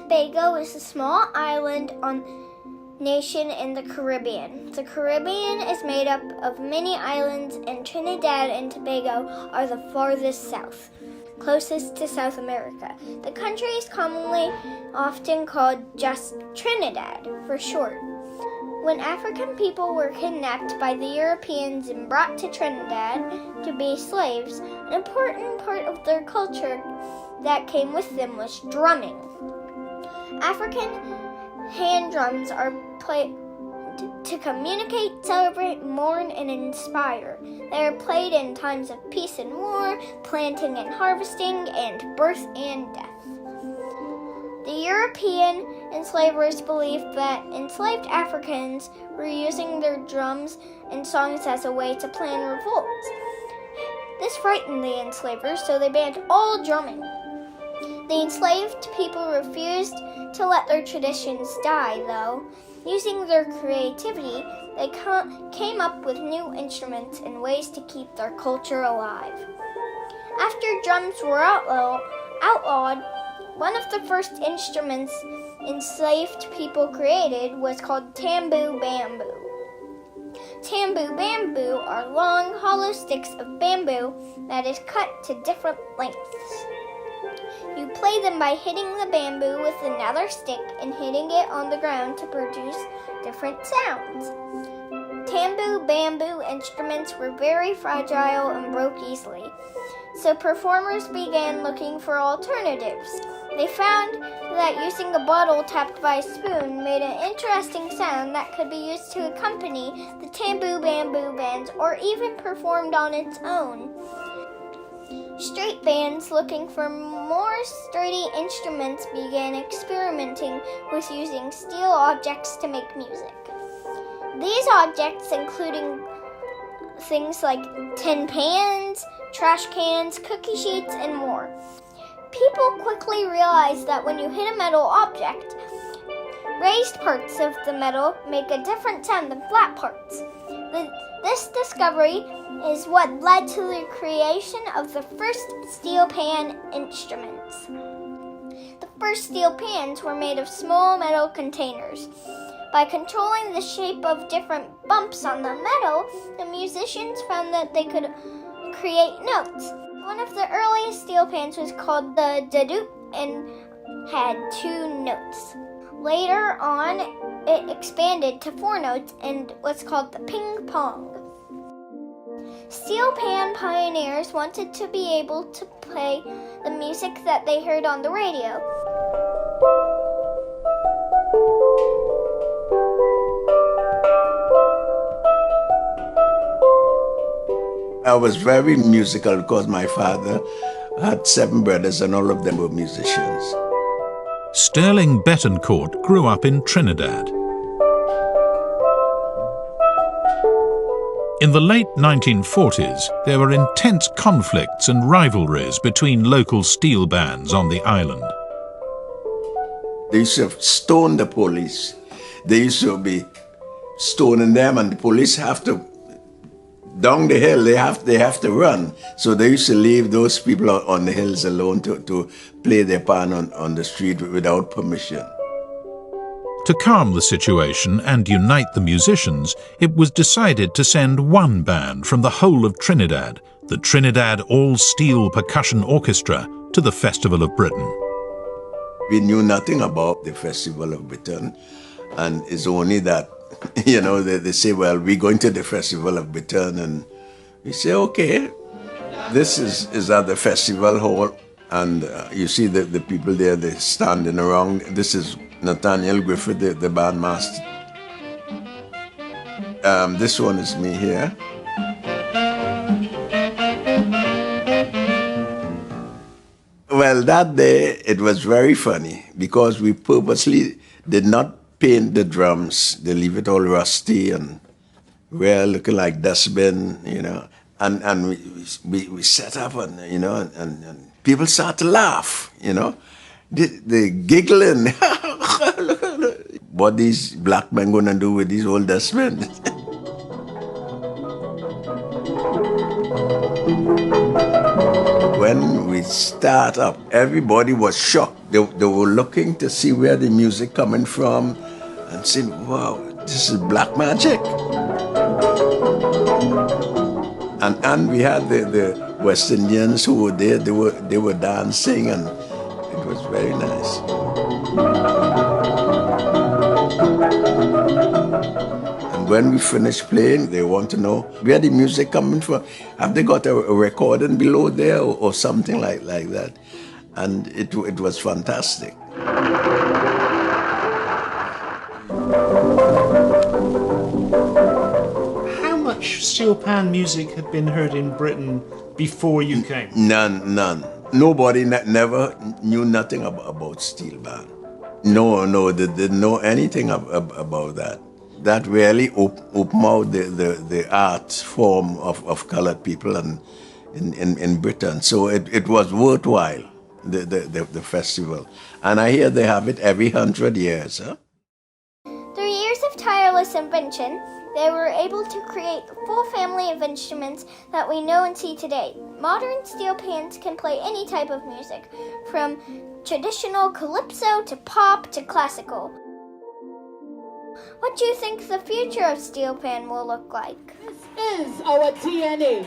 Tobago is a small island nation in the Caribbean. The Caribbean is made up of many islands, and Trinidad and Tobago are the farthest south, closest to South America. The country is commonly often called just Trinidad for short. When African people were kidnapped by the Europeans and brought to Trinidad to be slaves, an important part of their culture that came with them was drumming. African hand drums are played to communicate, celebrate, mourn, and inspire. They are played in times of peace and war, planting and harvesting, and birth and death. The European enslavers believed that enslaved Africans were using their drums and songs as a way to plan revolts. This frightened the enslavers, so they banned all drumming. The enslaved people refused to let their traditions die, though. Using their creativity, they came up with new instruments and ways to keep their culture alive. After drums were outlawed, one of the first instruments enslaved people created was called tambour bamboo. Tambour bamboo are long, hollow sticks of bamboo that is cut to different lengths. You play them by hitting the bamboo with another stick and hitting it on the ground to produce different sounds. Tambour bamboo instruments were very fragile and broke easily, so performers began looking for alternatives. They found that using a bottle tapped by a spoon made an interesting sound that could be used to accompany the tambour bamboo bands or even performed on its own. Street bands looking for more sturdy instruments began experimenting with using steel objects to make music. These objects including things like tin pans, trash cans, cookie sheets, and more. People quickly realized that when you hit a metal object, raised parts of the metal make a different sound than flat parts. This discovery is what led to the creation of the first Steelpan instruments. The first steel pans were made of small metal containers. By controlling the shape of different bumps on the metal, the musicians found that they could create notes. One of the earliest steel pans was called the dadoop and had 2 notes. Later on, it expanded to 4 notes and was called the ping pong. Steel pan pioneers wanted to be able to play the music that they heard on the radio. I was very musical because my father had 7 brothers and all of them were musicians. Sterling Betancourt grew up in Trinidad. In the late 1940s, there were intense conflicts and rivalries between local steel bands on the island. They used to stone the police. They used to be stoning them, and the police have to, down the hill, they have to run. So they used to leave those people on the hills alone to play their pan on the street without permission. To calm the situation and unite the musicians, it was decided to send one band from the whole of Trinidad, the Trinidad All-Steel Percussion Orchestra, to the Festival of Britain. We knew nothing about the Festival of Britain, and it's only that, you know, they say, well, we're going to the Festival of Britain, and we say, okay, this is at the festival hall, and you see the people there, they're standing around. This is Nathaniel Griffith, the bandmaster. This one is me here. Well, that day it was very funny because we purposely did not paint the drums. They leave it all rusty and we're looking like dustbin, you know. And we set up and, you know, and people start to laugh, you know. They giggling. What these black men gonna do with these old dustbins? when we start up, everybody was shocked. They were looking to see where the music coming from and saying, wow, this is black magic. And we had the West Indians who were there, they were dancing, and it was very nice. And when we finished playing, they want to know where the music coming from. Have they got a recording below there or something like that? And it was fantastic. How much Steelpan music had been heard in Britain before you came? None. Nobody never knew nothing about Steelpan. No, they didn't know anything about that. That really opened out the art form of colored people in Britain. So it was worthwhile, the festival. And I hear they have it every 100 years. Huh? Through years of tireless invention, they were able to create the full family of instruments that we know and see today. Modern steel pans can play any type of music, from traditional calypso to pop to classical. What do you think the future of Steelpan will look like? This is our DNA.